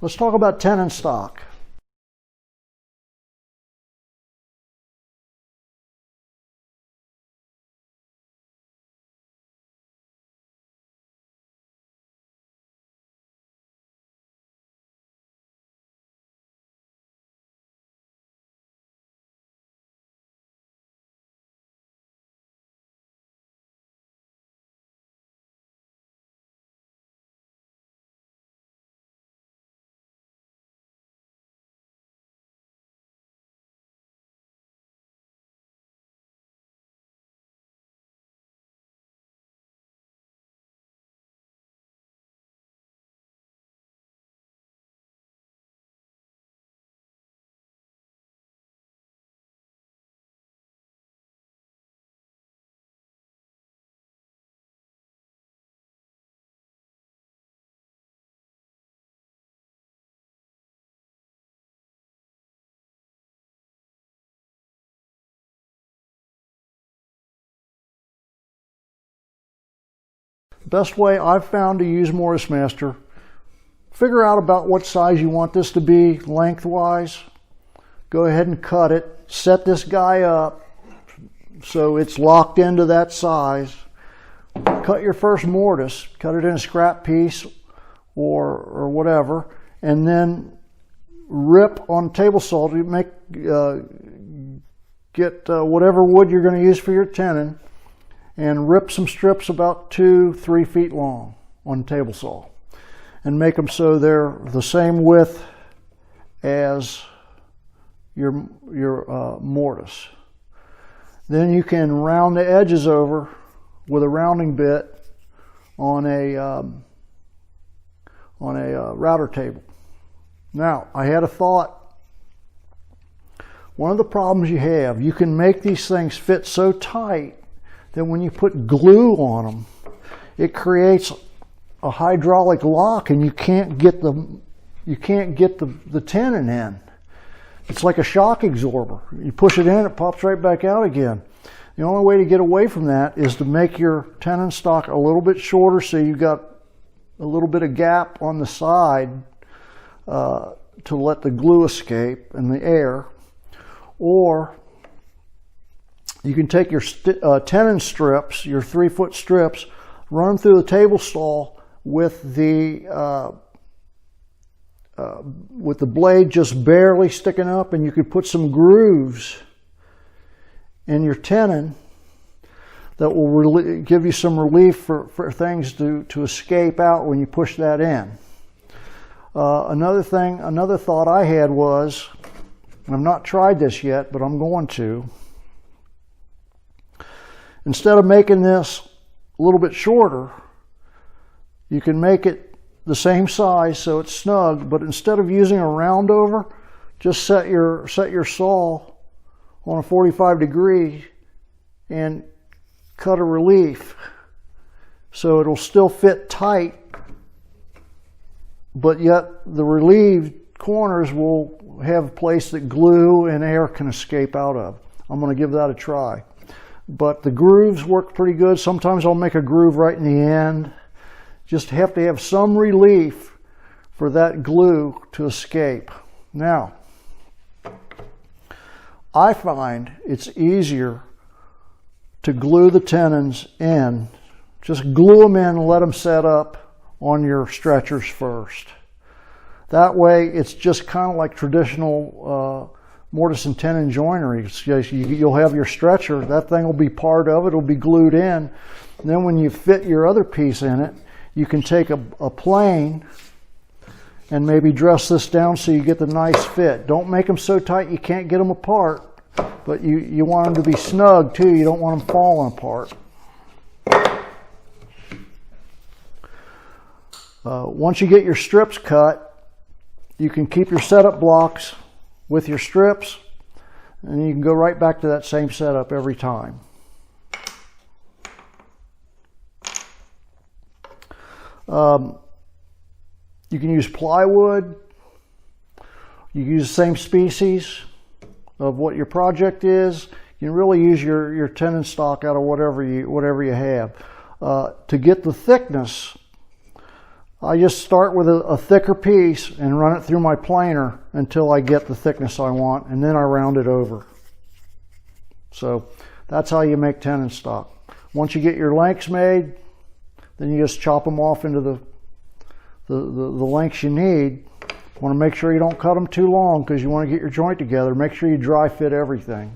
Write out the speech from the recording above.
Let's talk about Tenon Stock. Best way I've found to use Mortise Master, figure out about what size you want this to be lengthwise. Go ahead and cut it. Set this guy up so it's locked into that size. Cut your first mortise, cut it in a scrap piece or whatever, and then rip on table saw to get whatever wood you're going to use for your tenon, and rip some strips about 2-3 feet long on the table saw and make them so they're the same width as your mortise. Then you can round the edges over with a rounding bit on a router table. Now, I had a thought. One of the problems you can make these things fit so tight that when you put glue on them, it creates a hydraulic lock, and you can't get the tenon in. It's like a shock absorber. You push it in, it pops right back out again. The only way to get away from that is to make your tenon stock a little bit shorter, so you've got a little bit of gap on the side to let the glue escape and the air. Or you can take your tenon strips, your 3-foot strips, run them through the table saw with the blade just barely sticking up, and you could put some grooves in your tenon that will give you some relief for things to escape out when you push that in. Another thought I had was, I've not tried this yet, but I'm going to. Instead of making this a little bit shorter, you can make it the same size so it's snug, but instead of using a round over, just set your saw on a 45 degree and cut a relief so it'll still fit tight, but yet the relieved corners will have a place that glue and air can escape out of. I'm going to give that a try. But the grooves work pretty good. Sometimes I'll make a groove right in the end. Just have to have some relief for that glue to escape. Now, I find it's easier to glue the tenons in. Just glue them in and let them set up on your stretchers first. That way it's just kind of like traditional mortise and tenon joinery. You'll have your stretcher, that thing will be part of it, it'll be glued in. And then when you fit your other piece in it, you can take a plane and maybe dress this down so you get the nice fit. Don't make them so tight you can't get them apart, but you want them to be snug too. You don't want them falling apart. Once you get your strips cut, you can keep your setup blocks with your strips, and you can go right back to that same setup every time. You can use plywood. You can use the same species of what your project is. You can really use your tenon stock out of whatever you have. To get the thickness, I just start with a thicker piece and run it through my planer until I get the thickness I want, and then I round it over. So that's how you make tenon stock. Once you get your lengths made, then you just chop them off into the lengths you need. You want to make sure you don't cut them too long because you want to get your joint together. Make sure you dry fit everything.